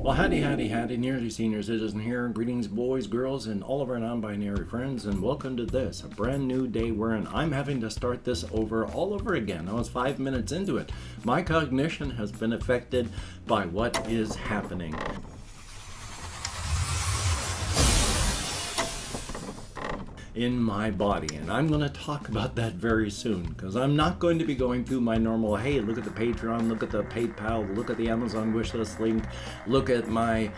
Well, howdy, nearly senior citizen here. Greetings, boys, girls, and all of our non-binary friends, and welcome to this, a brand new day wherein I'm having to start this over all over again. I was 5 minutes into it. My cognition has been affected by what is happening. In my body, and I'm going to talk about that very soon, because I'm not going to be going through my normal, hey, look at the Patreon, look at the PayPal, look at the Amazon wishlist link, look at my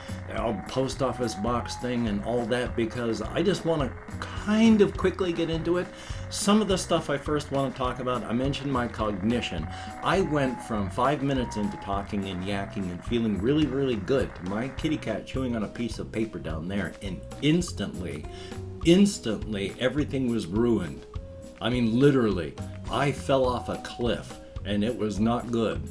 post office box thing and all that, because I just want to kind of quickly get into it. Some of the stuff I first want to talk about, I mentioned my cognition. I went from 5 minutes into talking and yakking and feeling really, really good to my kitty cat chewing on a piece of paper down there, and instantly everything was ruined. I mean, literally, I fell off a cliff and it was not good.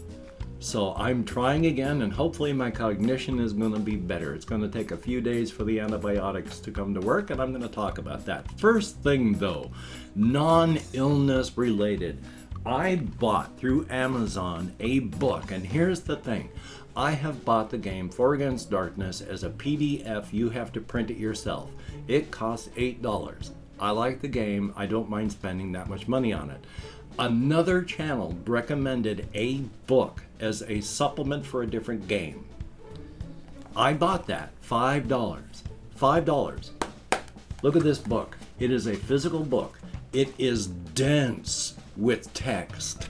So I'm trying again, and hopefully my cognition is going to be better. It's going to take a few days for the antibiotics to come to work, and I'm going to talk about that. First thing though, non-illness related. I bought through Amazon a book, and here's the thing. I have bought the game For Against Darkness as a PDF. You have to print it yourself. It costs $8. I like the game. I don't mind spending that much money on it. Another channel recommended a book as a supplement for a different game. I bought that. $5. $5. Look at this book. It is a physical book. It is dense with text.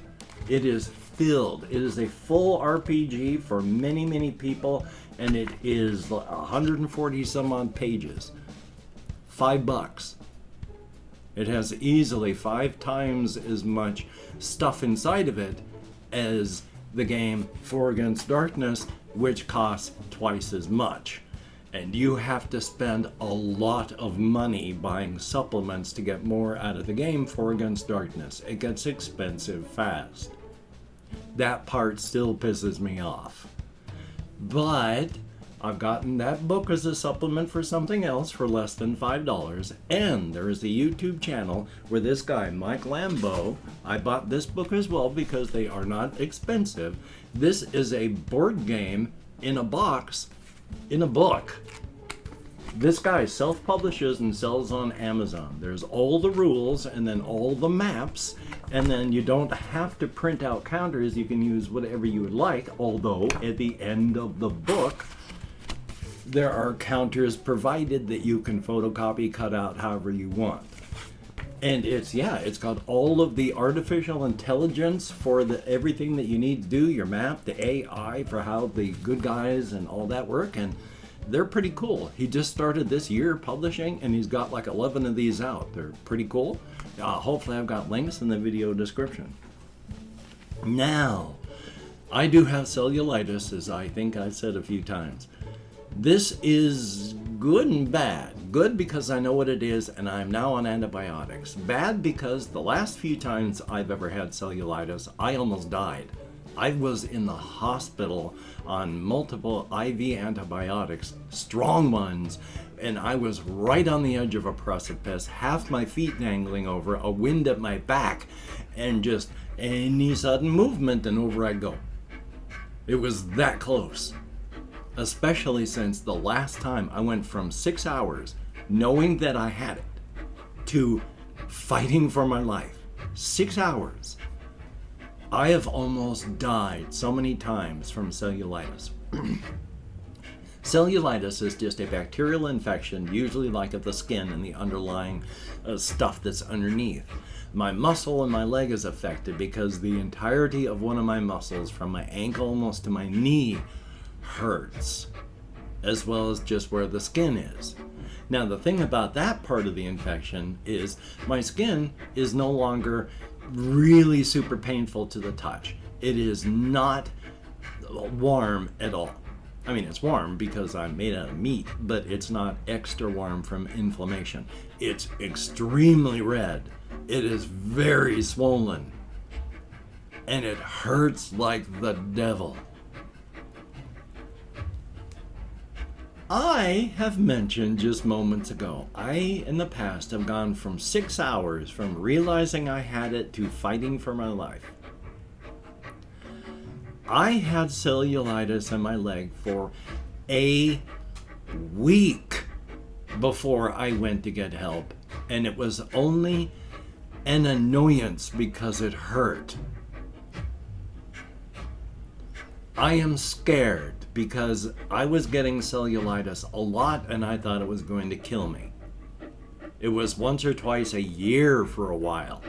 It is filled. It is a full RPG for many people, and it is 140 some odd pages. $5. It has easily 5 times as much stuff inside of it as the game For Against Darkness, which costs twice as much. And you have to spend a lot of money buying supplements to get more out of the game For Against Darkness. It gets expensive fast. That part still pisses me off. But I've gotten that book as a supplement for something else for less than $5. And there is a YouTube channel where this guy, Mike Lambeau, I bought this book as well because they are not expensive. This is a board game in a box, in a book. This guy self-publishes and sells on Amazon. There's all the rules and then all the maps, and then you don't have to print out counters. You can use whatever you would like, although at the end of the book, there are counters provided that you can photocopy, cut out however you want. And it's got all of the artificial intelligence for everything that you need to do, your map, the AI for how the good guys and all that work, and they're pretty cool. He just started this year publishing, and he's got like 11 of these out. They're pretty cool. Hopefully I've got links in the video description. Now, I do have cellulitis, as I think I've said a few times. This is good and bad. Good because I know what it is and I'm now on antibiotics. Bad because the last few times I've ever had cellulitis, I almost died. I was in the hospital on multiple IV antibiotics, strong ones, and I was right on the edge of a precipice, half my feet dangling over, a wind at my back, and just any sudden movement and over I'd go. It was that close. Especially since the last time I went from 6 hours knowing that I had it to fighting for my life. 6 hours. I have almost died so many times from cellulitis. Cellulitis is just a bacterial infection, usually like of the skin and the underlying stuff that's underneath. My muscle in my leg is affected because the entirety of one of my muscles, from my ankle almost to my knee, hurts, as well as just where the skin is. Now, the thing about that part of the infection is my skin is no longer really super painful to the touch. It is not warm at all. I mean, it's warm because I'm made out of meat, but it's not extra warm from inflammation. It's extremely red. It is very swollen. And it hurts like the devil. I have mentioned just moments ago, I in the past have gone from 6 hours from realizing I had it to fighting for my life. I had cellulitis in my leg for a week before I went to get help, and it was only an annoyance because it hurt. I am scared because I was getting cellulitis a lot and I thought it was going to kill me. It was once or twice a year for a while.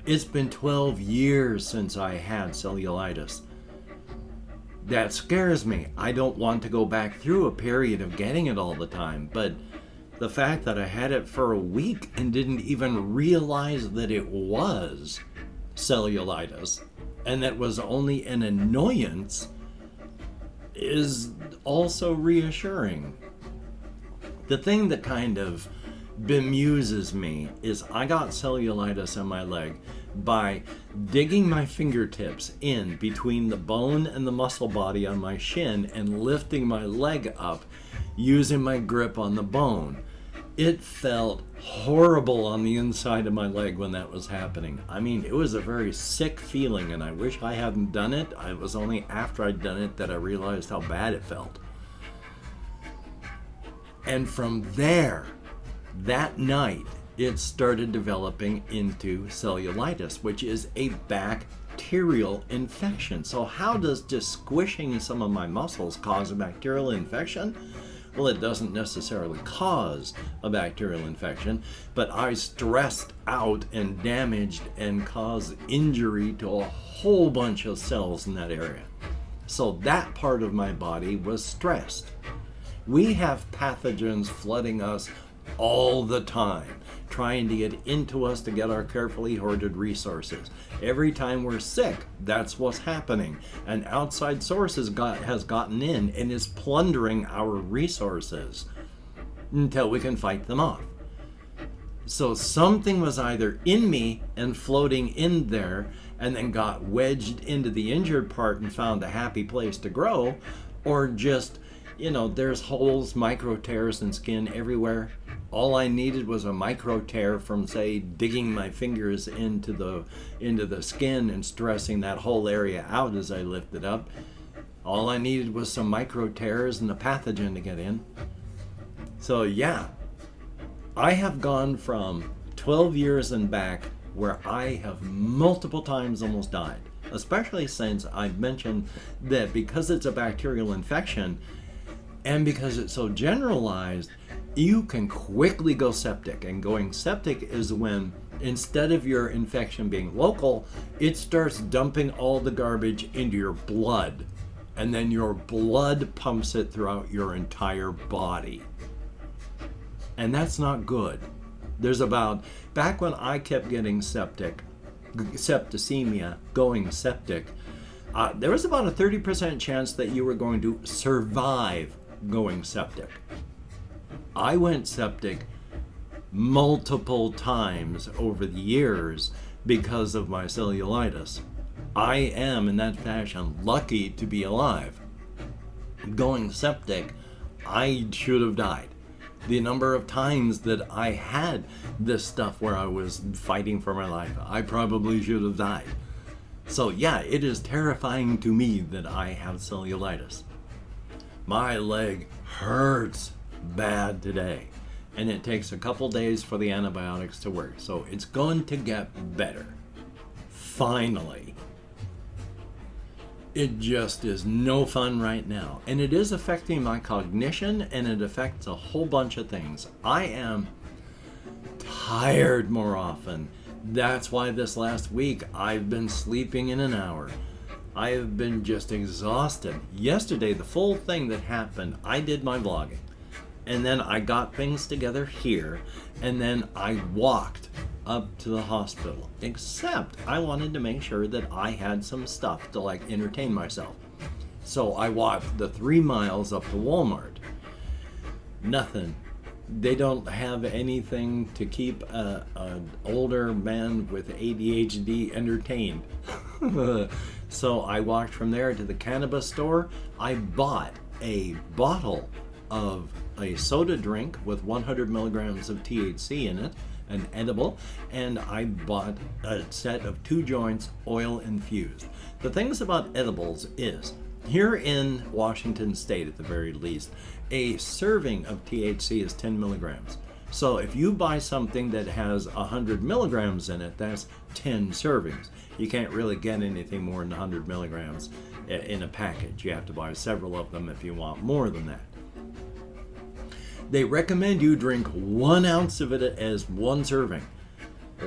It's been 12 years since I had cellulitis. That scares me. I don't want to go back through a period of getting it all the time, but the fact that I had it for a week and didn't even realize that it was cellulitis and that was only an annoyance is also reassuring. The thing that kind of bemuses me is I got cellulitis on my leg by digging my fingertips in between the bone and the muscle body on my shin and lifting my leg up using my grip on the bone. It felt horrible on the inside of my leg when that was happening. I mean, it was a very sick feeling, and I wish I hadn't done it. It was only after I'd done it that I realized how bad it felt. And from there, that night, it started developing into cellulitis, which is a bacterial infection. So how does just squishing some of my muscles cause a bacterial infection? Well, it doesn't necessarily cause a bacterial infection, but I stressed out and damaged and caused injury to a whole bunch of cells in that area. So that part of my body was stressed. We have pathogens flooding us all the time, trying to get into us to get our carefully hoarded resources. Every time we're sick, that's what's happening. An outside source has gotten in and is plundering our resources until we can fight them off. So something was either in me and floating in there and then got wedged into the injured part and found a happy place to grow, or just, there's holes, micro tears in skin everywhere. All I needed was a micro tear from, say, digging my fingers into the skin and stressing that whole area out as I lifted up. All I needed was some micro tears and the pathogen to get in. So yeah, I have gone from 12 years and back where I have multiple times almost died, especially since I've mentioned that because it's a bacterial infection and because it's so generalized, you can quickly go septic. And going septic is when, instead of your infection being local, it starts dumping all the garbage into your blood. And then your blood pumps it throughout your entire body. And that's not good. Back when I kept getting septicemia, going septic, there was about a 30% chance that you were going to survive going septic. I went septic multiple times over the years because of my cellulitis. I am, in that fashion, lucky to be alive. Going septic, I should have died. The number of times that I had this stuff where I was fighting for my life, I probably should have died. So yeah, it is terrifying to me that I have cellulitis. My leg hurts bad today, and it takes a couple days for the antibiotics to work, so it's going to get better. Finally. It just is no fun right now, and it is affecting my cognition, and it affects a whole bunch of things. I am tired more often. That's why this last week I've been sleeping in an hour. I have been just exhausted. Yesterday, the full thing that happened, I did my vlogging. And then I got things together here, and then I walked up to the hospital. Except I wanted to make sure that I had some stuff to entertain myself. So I walked the 3 miles up to Walmart. Nothing. They don't have anything to keep an older man with ADHD entertained. So I walked from there to the cannabis store. I bought a bottle of a soda drink with 100 milligrams of THC in it, an edible, and I bought a set of 2 joints, oil infused. The things about edibles is Here in Washington State, at the very least, a serving of THC is 10 milligrams. So if you buy something that has 100 milligrams in it, that's 10 servings. You can't really get anything more than 100 milligrams in a package. You have to buy several of them if you want more than that. They recommend you drink 1 ounce of it as one serving.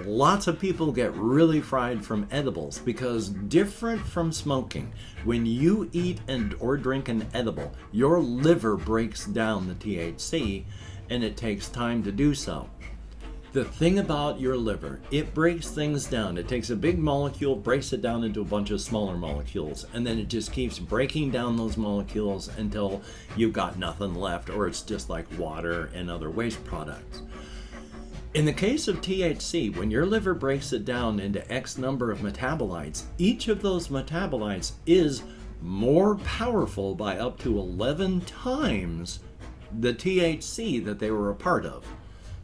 Lots of people get really fried from edibles because, different from smoking, when you eat or drink an edible, your liver breaks down the THC and it takes time to do so. The thing about your liver, it breaks things down. It takes a big molecule, breaks it down into a bunch of smaller molecules, and then it just keeps breaking down those molecules until you've got nothing left, or it's just like water and other waste products. In the case of THC, when your liver breaks it down into X number of metabolites, each of those metabolites is more powerful by up to 11 times the THC that they were a part of.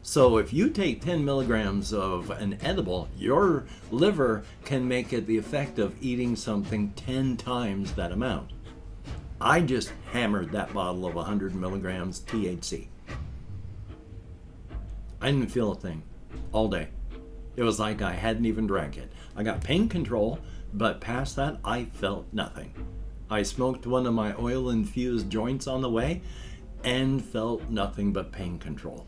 So if you take 10 milligrams of an edible, your liver can make it the effect of eating something 10 times that amount. I just hammered that bottle of 100 milligrams THC. I didn't feel a thing all day. It was like I hadn't even drank it. I got pain control, but past that, I felt nothing. I smoked one of my oil-infused joints on the way and felt nothing but pain control.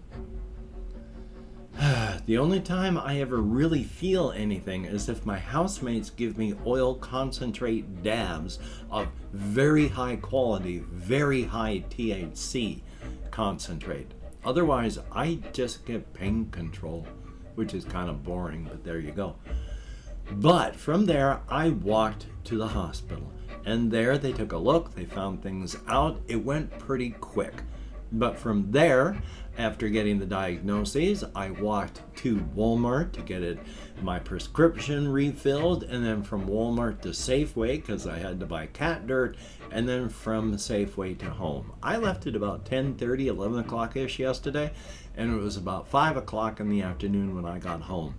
The only time I ever really feel anything is if my housemates give me oil concentrate dabs of very high quality, very high THC concentrate. Otherwise, I just get pain control, which is kind of boring, but there you go. But from there, I walked to the hospital, and there they took a look, they found things out. It went pretty quick. But from there, after getting the diagnoses, I walked to Walmart to get my prescription refilled, and then from Walmart to Safeway because I had to buy cat dirt, and then from Safeway to home. I left at about 10:30, 11 o'clock-ish yesterday, and it was about 5 o'clock in the afternoon when I got home.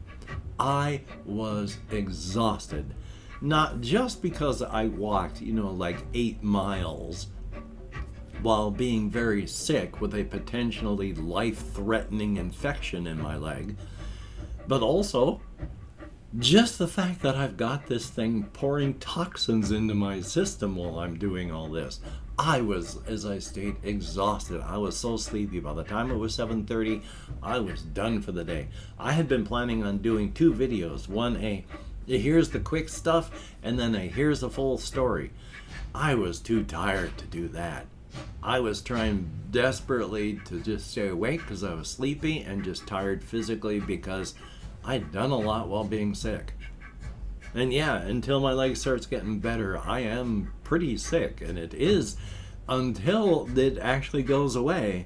I was exhausted, not just because I walked, like 8 miles, while being very sick with a potentially life-threatening infection in my leg, but also just the fact that I've got this thing pouring toxins into my system while I'm doing all this. I was, as I state, exhausted. I was so sleepy. By the time it was 7:30, I was done for the day. I had been planning on doing 2 videos. One, here's the quick stuff, and then here's the full story. I was too tired to do that. I was trying desperately to just stay awake because I was sleepy and just tired physically because I'd done a lot while being sick. And yeah, until my leg starts getting better, I am pretty sick, and it is until it actually goes away.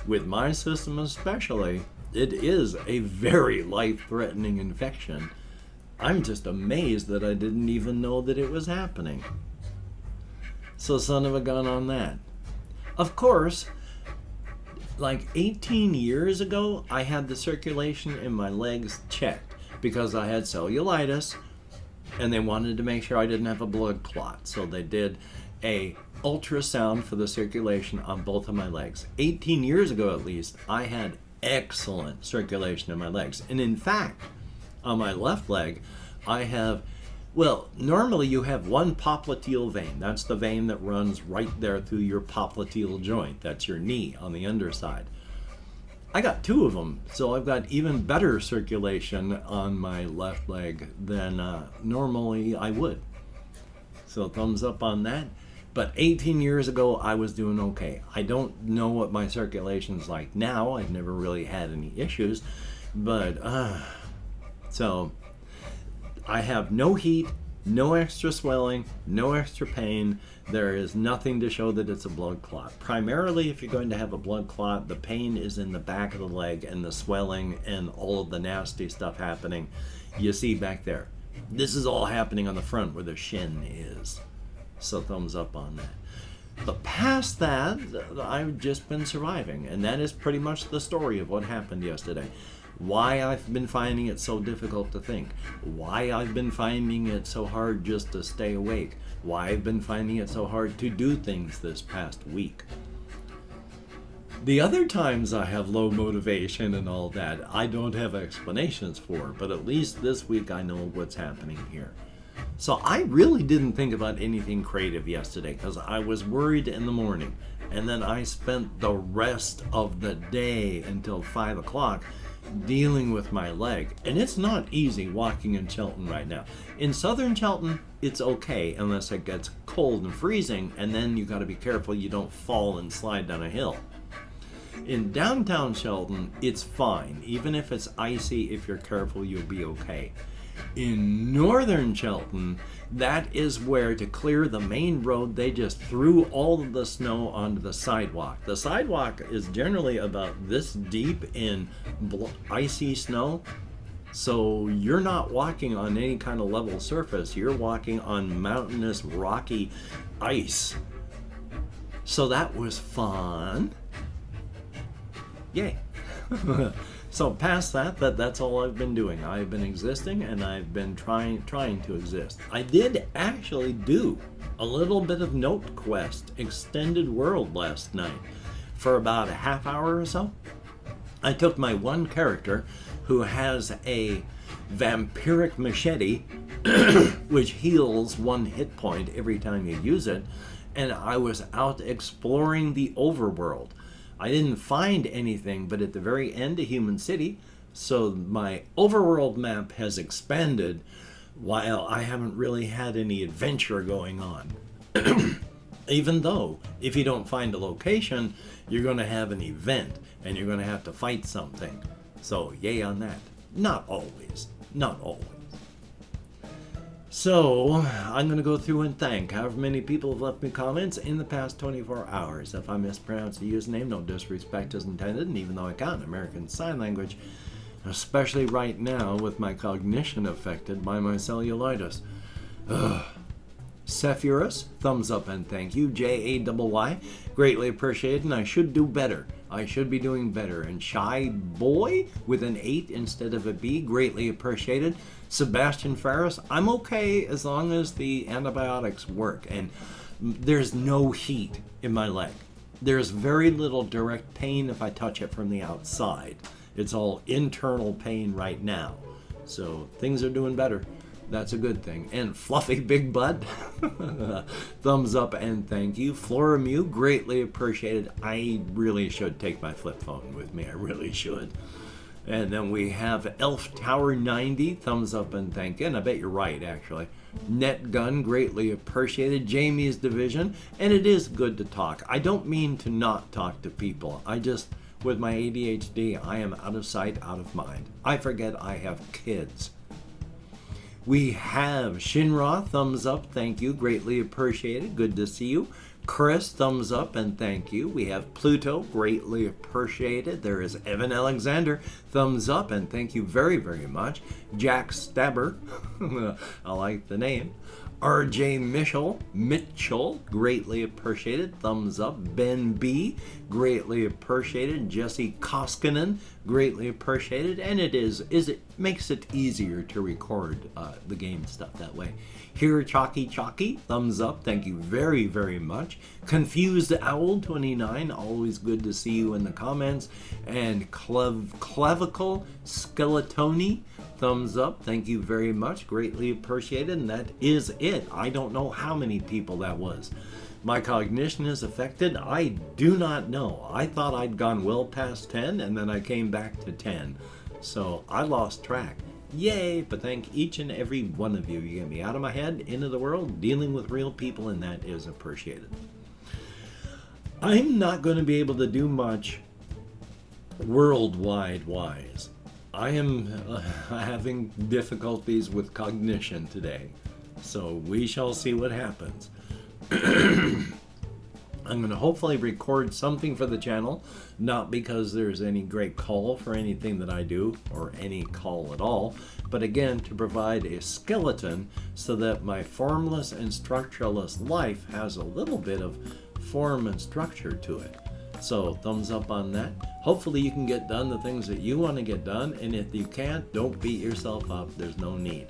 With my system especially, it is a very life-threatening infection. I'm just amazed that I didn't even know that it was happening. So son of a gun on that. Of course, like 18 years ago, I had the circulation in my legs checked because I had cellulitis, and they wanted to make sure I didn't have a blood clot. So they did a ultrasound for the circulation on both of my legs. 18 years ago, at least, I had excellent circulation in my legs. And in fact, on my left leg, I have, normally you have one popliteal vein. That's the vein that runs right there through your popliteal joint. That's your knee on the underside. I got 2 of them, so I've got even better circulation on my left leg than normally I would. So thumbs up on that. But 18 years ago, I was doing okay. I don't know what my circulation's like now. I've never really had any issues. But, so I have no heat, no extra swelling, no extra pain. There is nothing to show that it's a blood clot. Primarily, if you're going to have a blood clot, the pain is in the back of the leg, and the swelling and all of the nasty stuff happening you see back there. This is all happening on the front where the shin is. So thumbs up on that. But past that, I've just been surviving, and that is pretty much the story of what happened yesterday. why I've been finding it so difficult to think, why I've been finding it so hard just to stay awake, why I've been finding it so hard to do things this past week. The other times I have low motivation and all that, I don't have explanations for, but at least this week I know what's happening here. So I really didn't think about anything creative yesterday because I was worried in the morning, and then I spent the rest of the day until 5 o'clock dealing with my leg. And it's not easy walking in Shelton right now. In southern Shelton, it's okay unless it gets cold and freezing, and then you got to be careful you don't fall and slide down a hill. In downtown Shelton, it's fine. Even if it's icy, if you're careful, you'll be okay. In northern Shelton, that is where, to clear the main road, they just threw all of the snow onto the sidewalk. The sidewalk is generally about this deep in icy snow, so you're not walking on any kind of level surface. You're walking on mountainous, rocky ice. So that was fun. Yay. So past that's all I've been doing. I've been existing, and I've been trying to exist. I did actually do a little bit of Note Quest Extended World last night for about a half hour or so. I took my one character who has a vampiric machete which heals 1 hit point every time you use it, and I was out exploring the overworld. I didn't find anything but at the very end of Human City, so my overworld map has expanded while I haven't really had any adventure going on. Even though, if you don't find a location, you're going to have an event, and you're going to have to fight something. So, yay on that. Not always. Not always. So, I'm going to go through and thank however many people have left me comments in the past 24 hours. If I mispronounce the username, no disrespect is intended, and even though I count American Sign Language, especially right now with my cognition affected by my cellulitis. Sephirus, thumbs up and thank you. Jay, greatly appreciated, and I should do better. I should be doing better. And Shy Boy with an 8 instead of a B, greatly appreciated. Sebastian Ferris, I'm okay as long as the antibiotics work and there's no heat in my leg. There's very little direct pain if I touch it from the outside. It's all internal pain right now. So things are doing better. That's a good thing. And Fluffy Big Bud, thumbs up and thank you. Floramew, greatly appreciated. I really should take my flip phone with me. I really should. And then we have Elf Tower 90, thumbs up and thank you. And I bet you're right, actually. Netgun, greatly appreciated. Jamie's Division, and it is good to talk. I don't mean to not talk to people. I just, with my ADHD, I am out of sight, out of mind. I forget I have kids. We have Shinra, thumbs up, thank you, greatly appreciated, good to see you. Chris, thumbs up and thank you. We have Pluto, greatly appreciated. There is Evan Alexander, thumbs up and thank you very, very much. Jack Stabber, I like the name. RJ Mitchell, greatly appreciated, thumbs up. Ben B, greatly appreciated. Jesse Koskinen, greatly appreciated. And it makes it easier to record the game stuff that way. Here, Chalky, thumbs up, thank you very, very much. Confused Owl 29, always good to see you in the comments. And Clavicle Skeletoni, thumbs up, thank you very much, greatly appreciated. And that is it. I don't know how many people that was. My cognition is affected. I do not know. I thought I'd gone well past 10 and then I came back to 10. So I lost track. Yay, but thank each and every one of you. You get me out of my head, into the world, dealing with real people, and that is appreciated. I'm not going to be able to do much worldwide wise. I am having difficulties with cognition today, so we shall see what happens. I'm going to hopefully record something for the channel, not because there's any great call for anything that I do, or any call at all, but again to provide a skeleton so that my formless and structureless life has a little bit of form and structure to it. So thumbs up on that. Hopefully you can get done the things that you want to get done, and if you can't, don't beat yourself up. There's no need.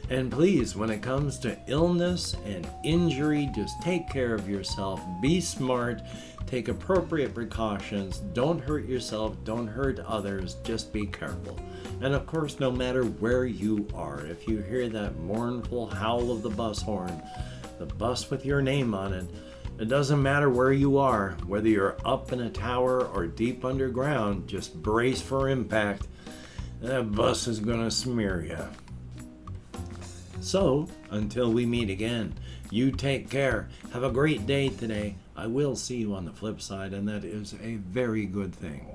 And please, when it comes to illness and injury, just take care of yourself. Be smart. Take appropriate precautions. Don't hurt yourself. Don't hurt others. Just be careful. And of course, no matter where you are, if you hear that mournful howl of the bus horn, the bus with your name on it, it doesn't matter where you are, whether you're up in a tower or deep underground, just brace for impact. That bus is gonna smear you. So, until we meet again, you take care. Have a great day today. I will see you on the flip side, and that is a very good thing.